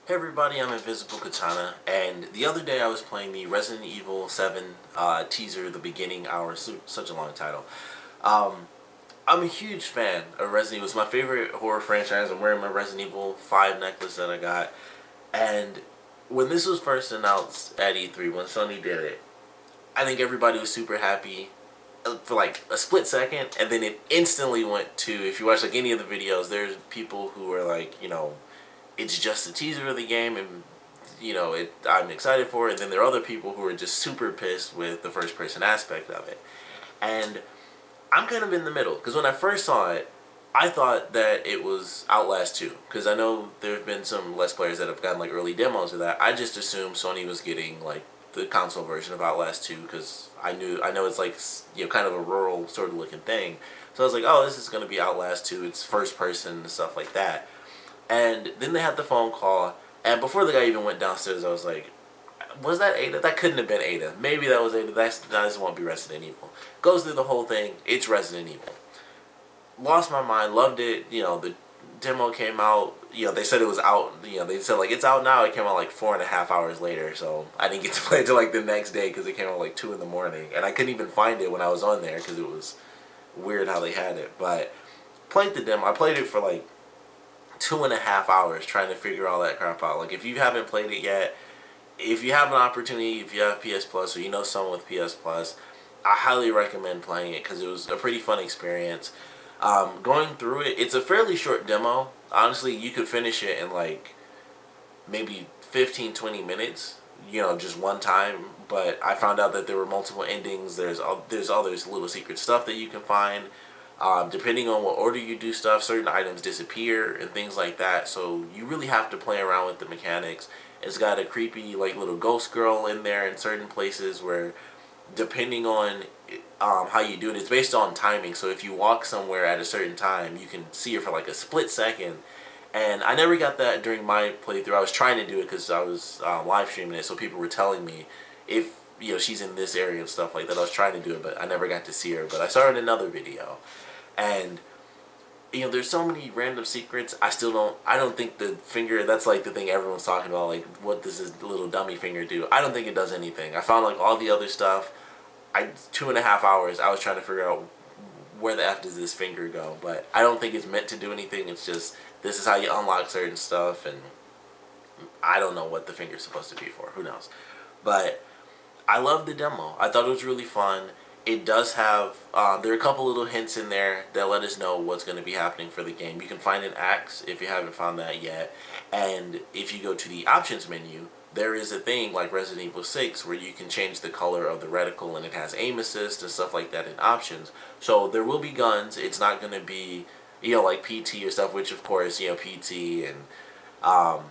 Hey everybody, I'm Invisiblekatana, and the other day I was playing the Resident Evil 7 teaser, the beginning hour, such a long title. Um, I'm a huge fan of Resident Evil. It's my favorite horror franchise. I'm wearing my Resident Evil 5 necklace that I got, and when this was first announced at E3, when Sony did it, I think everybody was super happy for like a split second, and then it instantly went to, if you watch like any of the videos, there's people who are like, it's just a teaser of the game, and I'm excited for it. And then there are other people who are just super pissed with the first person aspect of it. And I'm kind of in the middle, because when I first saw it, I thought that it was Outlast 2, because I know there have been some Let's Players that have gotten like early demos of that. I just assumed Sony was getting like the console version of Outlast 2, because I know it's like, kind of a rural sort of looking thing. So I was like, oh, this is going to be Outlast 2. It's first person and stuff like that. And then they had the phone call, and before the guy even went downstairs, I was like, was that Ada? That couldn't have been Ada. Maybe that was Ada. That won't be Resident Evil. Goes through the whole thing. It's Resident Evil. Lost my mind. Loved it. The demo came out. They said it was out. They said like it's out now. It came out like 4.5 hours later. So I didn't get to play it till like the next day, because it came out like 2 in the morning, and I couldn't even find it when I was on there because it was weird how they had it. But played the demo. I played it for like 2.5 hours trying to figure all that crap out. Like, if you haven't played it yet, if you have an opportunity, if you have PS Plus or you know someone with PS Plus, I highly recommend playing it, because it was a pretty fun experience. Going through it, it's a fairly short demo. Honestly, you could finish it in like maybe 15-20 minutes, just one time. But I found out that there were multiple endings. There's all this little secret stuff that you can find. Depending on what order you do stuff, certain items disappear and things like that. So you really have to play around with the mechanics. It's got a creepy like little ghost girl in there in certain places where, depending on how you do it, it's based on timing. So if you walk somewhere at a certain time, you can see her for like a split second. And I never got that during my playthrough. I was trying to do it because I was live streaming it, so people were telling me if she's in this area and stuff like that. I was trying to do it, but I never got to see her. But I saw her in another video. And there's so many random secrets. I don't think the finger, that's like the thing everyone's talking about, like, what does this little dummy finger do? I don't think it does anything. I found like all the other stuff. 2.5 hours I was trying to figure out where the F does this finger go, but I don't think it's meant to do anything. It's just, this is how you unlock certain stuff, and I don't know what the finger's supposed to be for. Who knows? But I loved the demo. I thought it was really fun. It does have, there are a couple little hints in there that let us know what's going to be happening for the game. You can find an axe if you haven't found that yet. And if you go to the options menu, there is a thing like Resident Evil 6 where you can change the color of the reticle, and it has aim assist and stuff like that in options. So there will be guns. It's not going to be, like PT or stuff, which of course, PT and,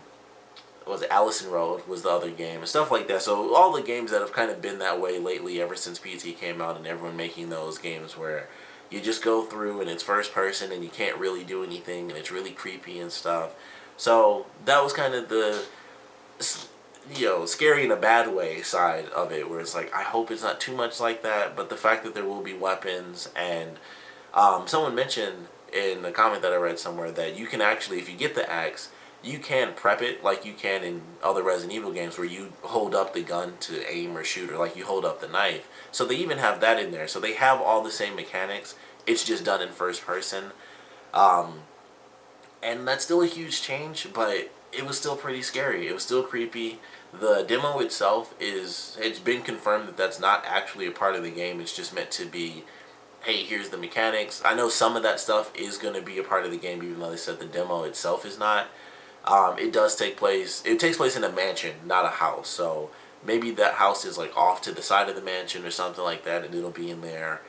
was it Allison Road was the other game and stuff like that. So all the games that have kind of been that way lately ever since PT came out, and everyone making those games where you just go through and it's first person and you can't really do anything and it's really creepy and stuff. So that was kind of the scary in a bad way side of it, where it's like, I hope it's not too much like that. But the fact that there will be weapons, and someone mentioned in a comment that I read somewhere that you can actually, if you get the axe, you can prep it like you can in other Resident Evil games, where you hold up the gun to aim or shoot, or like you hold up the knife. So they even have that in there. So they have all the same mechanics. It's just done in first person. And that's still a huge change, but it was still pretty scary. It was still creepy. The demo itself it's been confirmed that that's not actually a part of the game. It's just meant to be, hey, here's the mechanics. I know some of that stuff is going to be a part of the game, even though they said the demo itself is not. It takes place in a mansion, not a house. So maybe that house is like off to the side of the mansion or something like that, and it'll be in there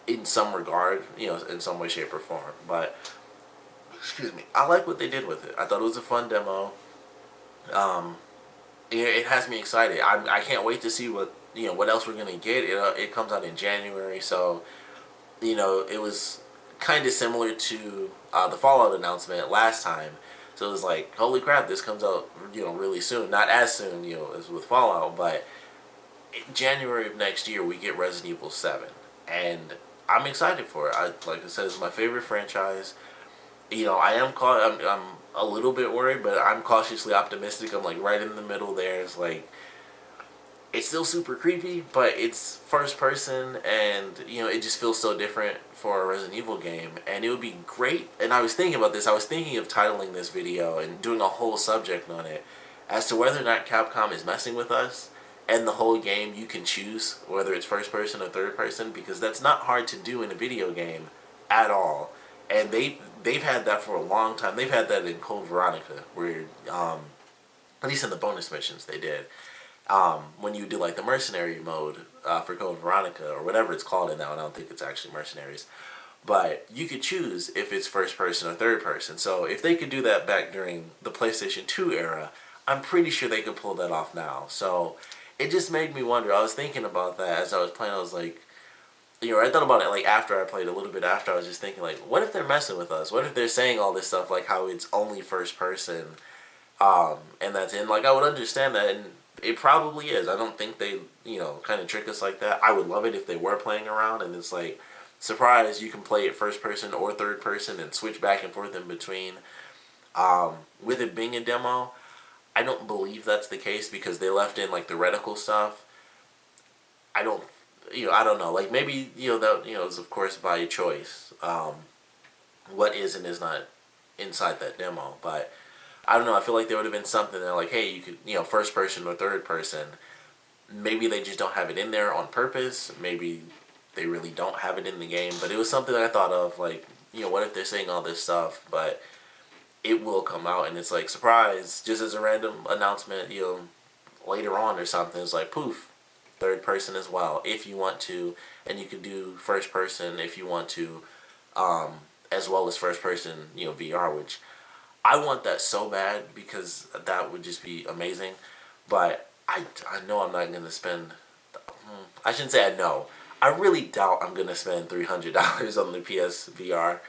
in some regard, in some way, shape, or form. But, excuse me, I like what they did with it. I thought it was a fun demo. It has me excited. I can't wait to see what else we're gonna get. It comes out in January, so it was kind of similar to the Fallout announcement last time. So it was like, holy crap, this comes out, really soon. Not as soon, as with Fallout, but in January of next year, we get Resident Evil 7. And I'm excited for it. Like I said, it's my favorite franchise. I'm a little bit worried, but I'm cautiously optimistic. I'm like right in the middle there. It's like it's still super creepy, but it's first person, and you know it just feels so different for a Resident Evil game. And it would be great. And I was thinking about this. I was thinking of titling this video and doing a whole subject on it as to whether or not Capcom is messing with us. And the whole game, you can choose whether it's first person or third person, because that's not hard to do in a video game at all. And they've had that for a long time. They've had that in Code Veronica, where at least in the bonus missions they did. When you do like the mercenary mode for Code Veronica or whatever it's called in that one, I don't think it's actually mercenaries, but you could choose if it's first person or third person. So if they could do that back during the PlayStation 2 era, I'm pretty sure they could pull that off now. So it just made me wonder. I was thinking about that as I was playing. I was like, you know, I thought about it like after I played, a little bit after. I was just thinking like, what if they're messing with us? What if they're saying all this stuff like how it's only first person, and that's in, like, I would understand that, and it probably is. I don't think they, you know, kind of trick us like that. I would love it if they were playing around and it's like, surprise, you can play it first person or third person and switch back and forth in between. With it being a demo, I don't believe that's the case because they left in like the reticle stuff. I don't, you know, I don't know. Like maybe, you know, that, you know, is of course by choice. What is and is not inside that demo, but I don't know. I feel like there would have been something that like, hey, you could, you know, first person or third person. Maybe they just don't have it in there on purpose. Maybe they really don't have it in the game. But it was something that I thought of, like, you know, what if they're saying all this stuff, but it will come out and it's like, surprise, just as a random announcement, you know, later on or something. It's like, poof, third person as well, if you want to. And you could do first person if you want to, as well as first person, you know, VR, which I want that so bad because that would just be amazing. But I know I'm not going to spend, I shouldn't say I know. I really doubt I'm going to spend $300 on the PSVR.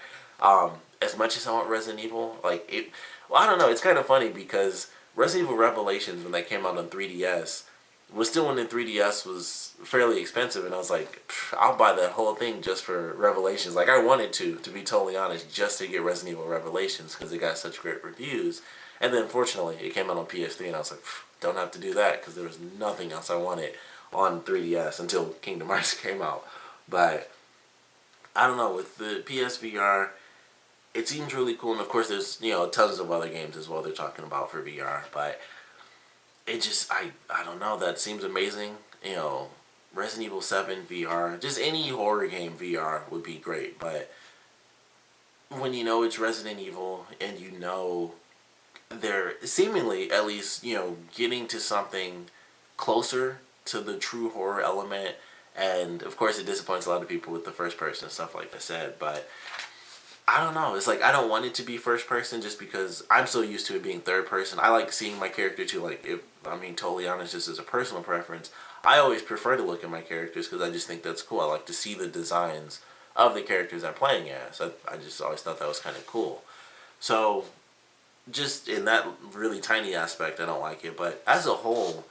As much as I want Resident Evil, like it, well, I don't know. It's kind of funny because Resident Evil Revelations, when that came out on 3DS, was still when the 3DS was fairly expensive, and I was like, I'll buy that whole thing just for Revelations. Like I wanted to be totally honest, just to get Resident Evil Revelations because it got such great reviews. And then fortunately, it came out on PS3, and I was like, don't have to do that because there was nothing else I wanted on 3DS until Kingdom Hearts came out. But I don't know, with the PSVR, it seems really cool, and of course there's, you know, tons of other games as well they're talking about for VR, but it just, I don't know, that seems amazing. You know, Resident Evil 7 VR, just any horror game VR would be great, but when you know it's Resident Evil and you know they're seemingly, at least, you know, getting to something closer to the true horror element, and of course it disappoints a lot of people with the first person and stuff like I said, but I don't know. It's like I don't want it to be first person just because I'm so used to it being third person. I like seeing my character too. Like, if I'm being totally honest, just as a personal preference, I always prefer to look at my characters because I just think that's cool. I like to see the designs of the characters I'm playing as. I just always thought that was kind of cool. So, just in that really tiny aspect, I don't like it. But as a whole,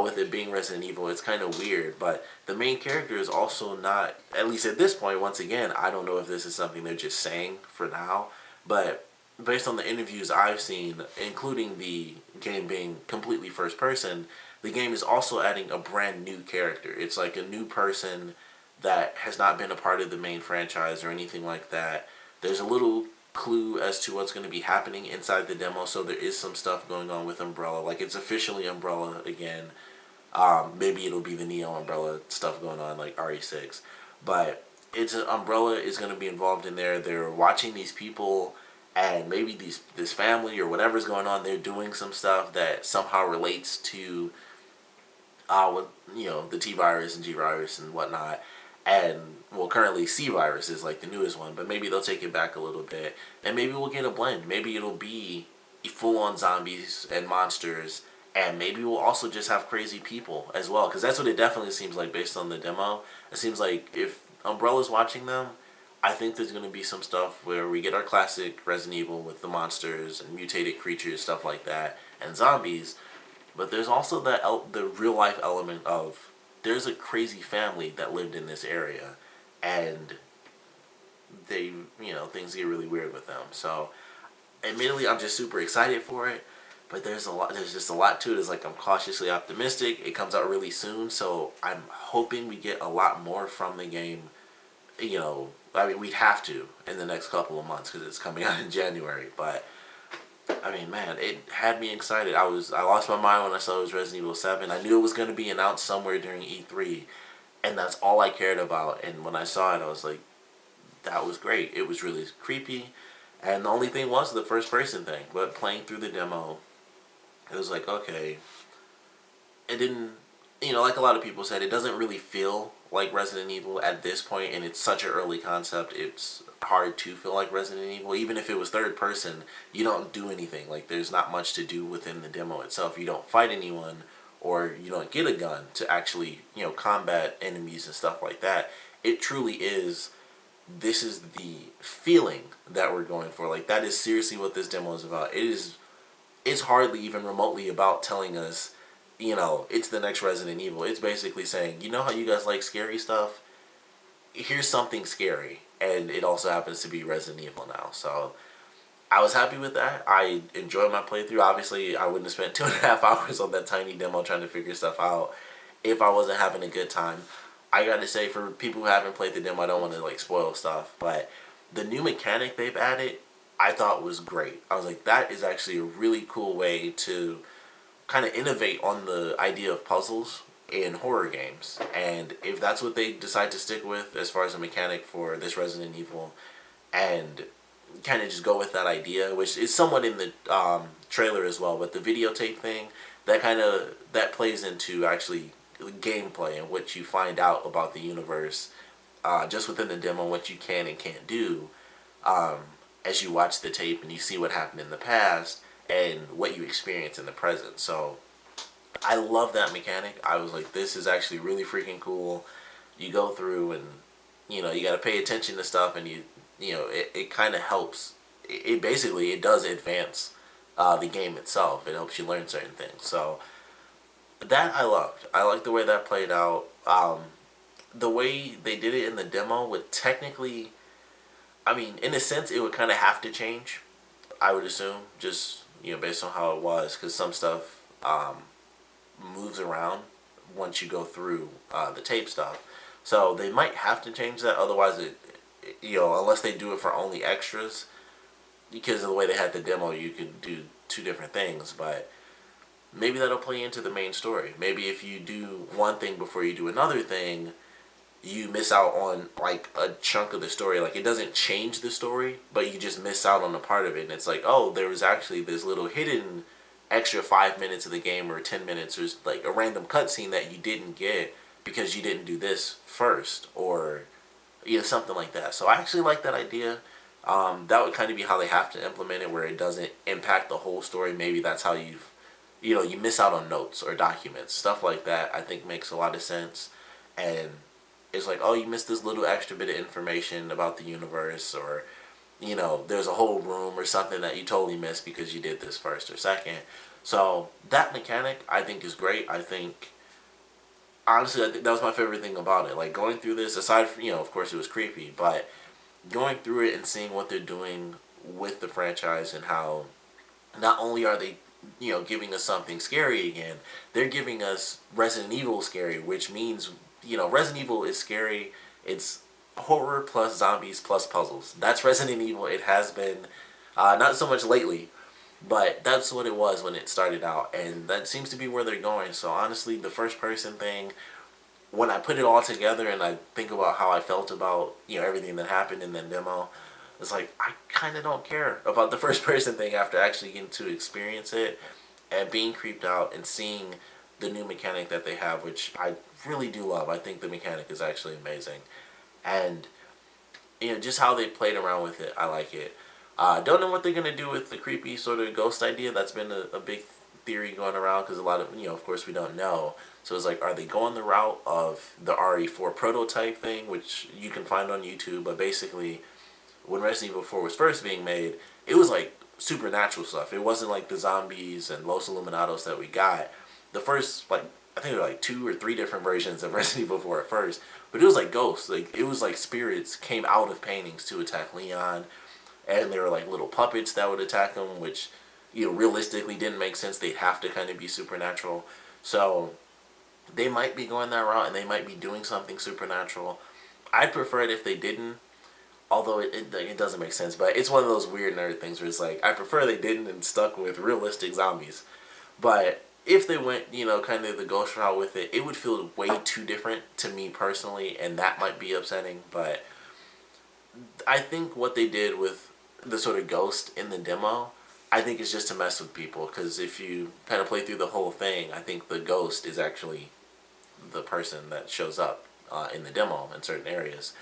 with it being Resident Evil, it's kind of weird. But the main character is also not, at least at this point, once again, I don't know if this is something they're just saying for now. But based on the interviews I've seen, including the game being completely first person, the game is also adding a brand new character. It's like a new person that has not been a part of the main franchise or anything like that. There's a little clue as to what's going to be happening inside the demo, so there is some stuff going on with Umbrella. Like, it's officially Umbrella again. Maybe it'll be the Neo Umbrella stuff going on, like RE6. But it's Umbrella is going to be involved in there. They're watching these people, and maybe this family or whatever's going on, they're doing some stuff that somehow relates to with, you know, the T virus and G virus and whatnot. And well, currently C virus is like the newest one, but maybe they'll take it back a little bit, and maybe we'll get a blend. Maybe it'll be full on zombies and monsters, and maybe we'll also just have crazy people as well, because that's what it definitely seems like based on the demo. It seems like if Umbrella's watching them, I think there's going to be some stuff where we get our classic Resident Evil with the monsters and mutated creatures, stuff like that, and zombies. But there's also the real life element of there's a crazy family that lived in this area, and they, you know, things get really weird with them. So admittedly, I'm just super excited for it. But there's just a lot to it. It's like I'm cautiously optimistic. It comes out really soon, so I'm hoping we get a lot more from the game. You know, I mean, we'd have to in the next couple of months because it's coming out in January. But I mean, man, it had me excited. I lost my mind when I saw it was Resident Evil 7. I knew it was going to be announced somewhere during E3, and that's all I cared about. And when I saw it, I was like, that was great. It was really creepy, and the only thing was the first person thing. But playing through the demo, it was like, okay, it didn't, like a lot of people said, it doesn't really feel like Resident Evil at this point, and it's such an early concept. It's hard to feel like Resident Evil. Even if it was third person, you don't do anything. Like, there's not much to do within the demo itself. You don't fight anyone, or you don't get a gun to actually, combat enemies and stuff like that. It truly is, this is the feeling that we're going for. Like, that is seriously what this demo is about. It's hardly even remotely about telling us, it's the next Resident Evil. It's basically saying, you know how you guys like scary stuff? Here's something scary. And it also happens to be Resident Evil now. So I was happy with that. I enjoyed my playthrough. Obviously, I wouldn't have spent 2.5 hours on that tiny demo trying to figure stuff out if I wasn't having a good time. I gotta say, for people who haven't played the demo, I don't want to spoil stuff, but the new mechanic they've added, I thought was great. I was like, that is actually a really cool way to kind of innovate on the idea of puzzles in horror games. And if that's what they decide to stick with as far as a mechanic for this Resident Evil, and kind of just go with that idea, which is somewhat in the trailer as well, but the videotape thing, that plays into actually gameplay and what you find out about the universe just within the demo, what you can and can't do as you watch the tape and you see what happened in the past and what you experience in the present. So I love that mechanic. I was like, this is actually really freaking cool. You go through and you got to pay attention to stuff, and it kind of helps. It basically, it does advance the game itself. It helps you learn certain things. So that I loved. I liked the way that played out. The way they did it in the demo would technically, I mean, in a sense, it would kind of have to change, I would assume, just based on how it was, because some stuff moves around once you go through the tape stuff. So they might have to change that. Otherwise, unless they do it for only extras, because of the way they had the demo, you could do two different things. But maybe that'll play into the main story. Maybe if you do one thing before you do another thing, you miss out on a chunk of the story. Like, it doesn't change the story, but you just miss out on a part of it. And it's like, oh, there was actually this little hidden extra 5 minutes of the game, or 10 minutes, or a random cutscene that you didn't get because you didn't do this first, or something like that. So I actually like that idea. That would kind of be how they have to implement it, where it doesn't impact the whole story. Maybe that's how you miss out on notes or documents, stuff like that. I think makes a lot of sense. And it's like, oh, you missed this little extra bit of information about the universe, or there's a whole room or something that you totally missed because you did this first or second. So that mechanic, I think, is great. I think, honestly, I think that was my favorite thing about it. Like, going through this, aside from, of course it was creepy, but going through it and seeing what they're doing with the franchise, and how not only are they giving us something scary again, they're giving us Resident Evil scary, which means, Resident Evil is scary. It's horror plus zombies plus puzzles. That's Resident Evil. It has been, not so much lately, but that's what it was when it started out, and that seems to be where they're going. So honestly, the first person thing, when I put it all together and I think about how I felt about everything that happened in the demo, it's like, I kind of don't care about the first person thing after actually getting to experience it and being creeped out and seeing the new mechanic that they have, which I really do love. I think the mechanic is actually amazing. And just how they played around with it, I like it. Don't know what they're going to do with the creepy sort of ghost idea. That's been a big theory going around, because a lot of, of course we don't know. So it's like, are they going the route of the RE4 prototype thing, which you can find on YouTube, but basically, when Resident Evil 4 was first being made, it was supernatural stuff. It wasn't like the zombies and Los Illuminados that we got. The first, I think there were 2 or 3 different versions of Resident Evil 4 at first, but it was like ghosts. It was like spirits came out of paintings to attack Leon, and they were like little puppets that would attack them, which, you know, realistically didn't make sense. They'd have to kind of be supernatural. So they might be going that route, and they might be doing something supernatural. I'd prefer it if they didn't, although it doesn't make sense. But it's one of those weird nerd things where it's like, I prefer they didn't and stuck with realistic zombies. But if they went, you know, kind of the ghost route with it, it would feel way too different to me personally, and that might be upsetting. But I think what they did with the sort of ghost in the demo, I think is just to mess with people. Because if you kind of play through the whole thing, I think the ghost is actually the person that shows up in the demo in certain areas,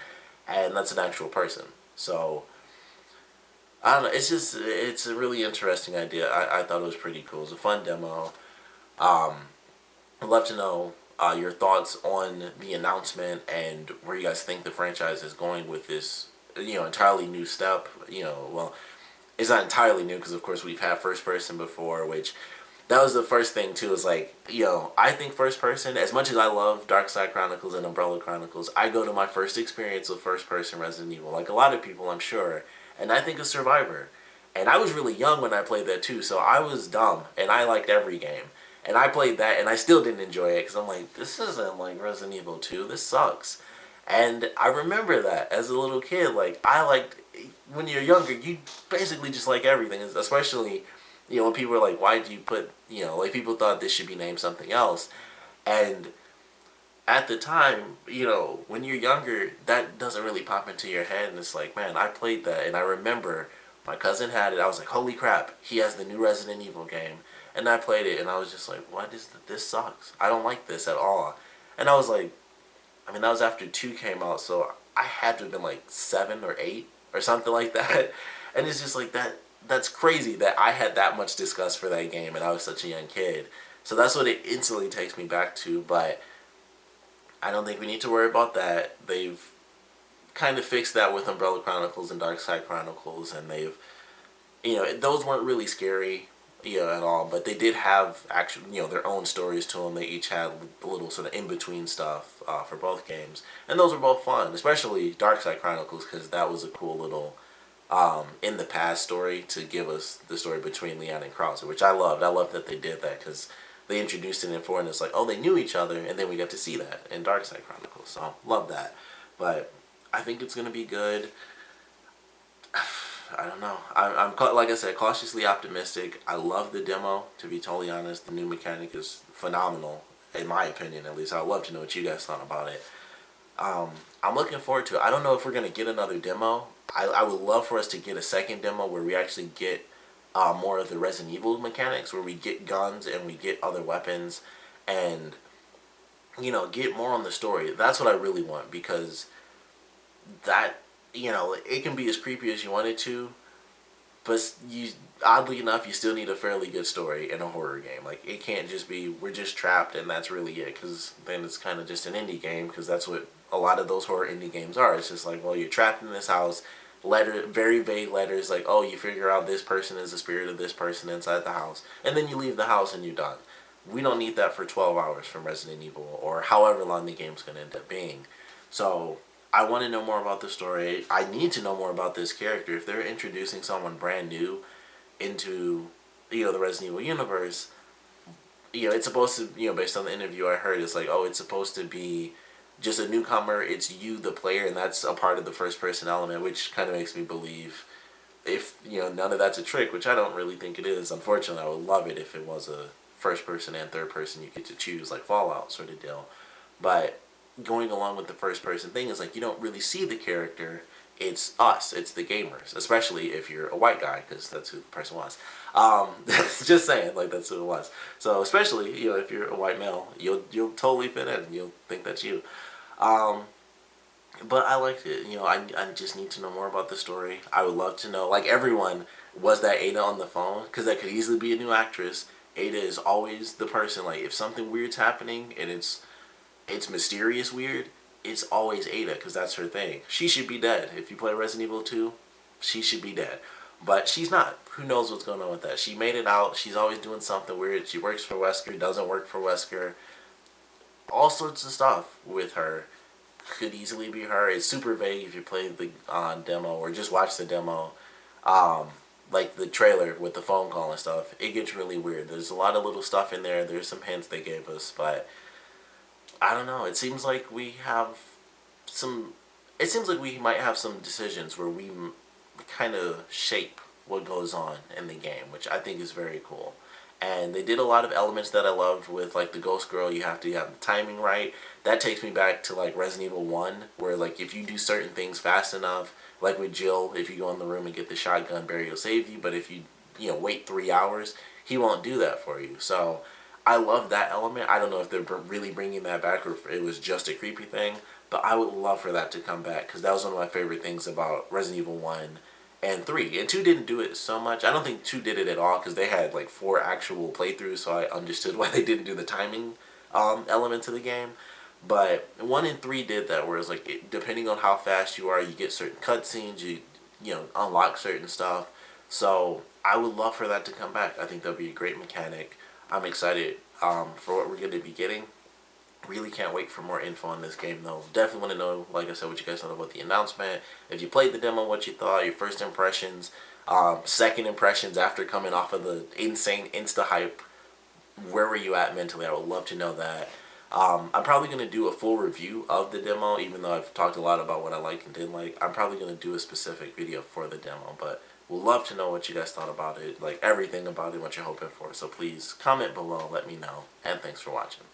and that's an actual person. So I don't know. It's a really interesting idea. I thought it was pretty cool. It was a fun demo. I'd love to know your thoughts on the announcement and where you guys think the franchise is going with this, you know, entirely new step. You know, well, it's not entirely new because of course we've had first person before, which that was the first thing too. Is like, you know, I think first person, as much as I love Dark Side Chronicles and Umbrella Chronicles, I go to my first experience with first person Resident Evil, like a lot of people I'm sure, and I think of Survivor. And I was really young when I played that too, so I was dumb and I liked every game. And I played that and I still didn't enjoy it because I'm like, this isn't like Resident Evil 2, this sucks. And I remember that as a little kid, like I liked, when you're younger, you basically just like everything, especially, you know, when people were like, why do you put, you know, like people thought this should be named something else. And at the time, you know, when you're younger, that doesn't really pop into your head, and it's like, man, I played that, and I remember my cousin had it. I was like, holy crap, he has the new Resident Evil game, and I played it, and I was just like, what is this? Sucks. I don't like this at all. And I was like, I mean, that was after 2 came out, so I had to have been like 7 or 8 or something like that. And it's just like that. That's crazy that I had that much disgust for that game, and I was such a young kid. So that's what it instantly takes me back to. But I don't think we need to worry about that. They've kind of fixed that with Umbrella Chronicles and Dark Side Chronicles, and they've, you know, those weren't really scary, you know, at all, but they did have actual, you know, their own stories to them. They each had a little sort of in-between stuff for both games, and those were both fun, especially Dark Side Chronicles, because that was a cool little in the past story to give us the story between Leon and Krauser, which I loved. I loved that they did that because they introduced it in 4, and it's like, oh, they knew each other, and then we got to see that in Dark Side Chronicles, so love that. But I think it's going to be good. I don't know. I'm like I said, cautiously optimistic. I love the demo, to be totally honest. The new mechanic is phenomenal, in my opinion at least. I'd love to know what you guys thought about it. I'm looking forward to it. I don't know if we're going to get another demo. I would love for us to get a second demo where we actually get more of the Resident Evil mechanics, where we get guns and we get other weapons and, you know, get more on the story. That's what I really want, because that, you know, it can be as creepy as you want it to, but you, oddly enough, you still need a fairly good story in a horror game. Like, it can't just be, we're just trapped and that's really it, because then it's kind of just an indie game, because that's what a lot of those horror indie games are. It's just like, well, you're trapped in this house, very vague letters, like, oh, you figure out this person is the spirit of this person inside the house, and then you leave the house and you're done. We don't need that for 12 hours from Resident Evil, or however long the game's going to end up being. So I want to know more about the story. I need to know more about this character. If they're introducing someone brand new into, you know, the Resident Evil universe, you know, it's supposed to, you know, based on the interview I heard, it's like, oh, it's supposed to be just a newcomer. It's you, the player, and that's a part of the first person element, which kind of makes me believe, if, you know, none of that's a trick, which I don't really think it is. Unfortunately, I would love it if it was a first person and third person you get to choose, like Fallout sort of deal. But going along with the first person thing is like, you don't really see the character. It's us. It's the gamers, especially if you're a white guy, because that's who the person was. Just saying, like, that's who it was. So especially, you know, if you're a white male, you'll totally fit in. You'll think that's you. But I liked it. You know, I just need to know more about the story. I would love to know, like everyone, was that Ada on the phone? Because that could easily be a new actress. Ada is always the person, like, if something weird's happening and it's mysterious weird, it's always Ada, because that's her thing. She should be dead. If you play Resident Evil 2, she should be dead. But she's not. Who knows what's going on with that? She made it out. She's always doing something weird. She works for Wesker, doesn't work for Wesker. All sorts of stuff with her. Could easily be her. It's super vague if you play the demo or just watch the demo. Like the trailer with the phone call and stuff, it gets really weird. There's a lot of little stuff in there. There's some hints they gave us, but I don't know. It seems like we have some. It seems like we might have some decisions where we kind of shape what goes on in the game, which I think is very cool. And they did a lot of elements that I loved with like the Ghost Girl. You have to have the timing right. That takes me back to like Resident Evil 1, where like if you do certain things fast enough, like with Jill, if you go in the room and get the shotgun, Barry will save you. But if you wait 3 hours, he won't do that for you. So I love that element. I don't know if they're really bringing that back or if it was just a creepy thing, but I would love for that to come back because that was one of my favorite things about Resident Evil 1 and 3. And 2 didn't do it so much. I don't think 2 did it at all because they had like 4 actual playthroughs, so I understood why they didn't do the timing element to the game. But 1 and 3 did that, where it's like depending on how fast you are, you get certain cutscenes, you unlock certain stuff. So I would love for that to come back. I think that'd be a great mechanic. I'm excited for what we're going to be getting. Really can't wait for more info on this game though. Definitely want to know, like I said, what you guys thought about the announcement. If you played the demo, what you thought, your first impressions, second impressions after coming off of the insane insta hype. Where were you at mentally? I would love to know that. I'm probably going to do a full review of the demo, even though I've talked a lot about what I like and didn't like. I'm probably going to do a specific video for the demo, but we'd love to know what you guys thought about it, like everything about it, what you're hoping for. So please comment below, let me know, and thanks for watching.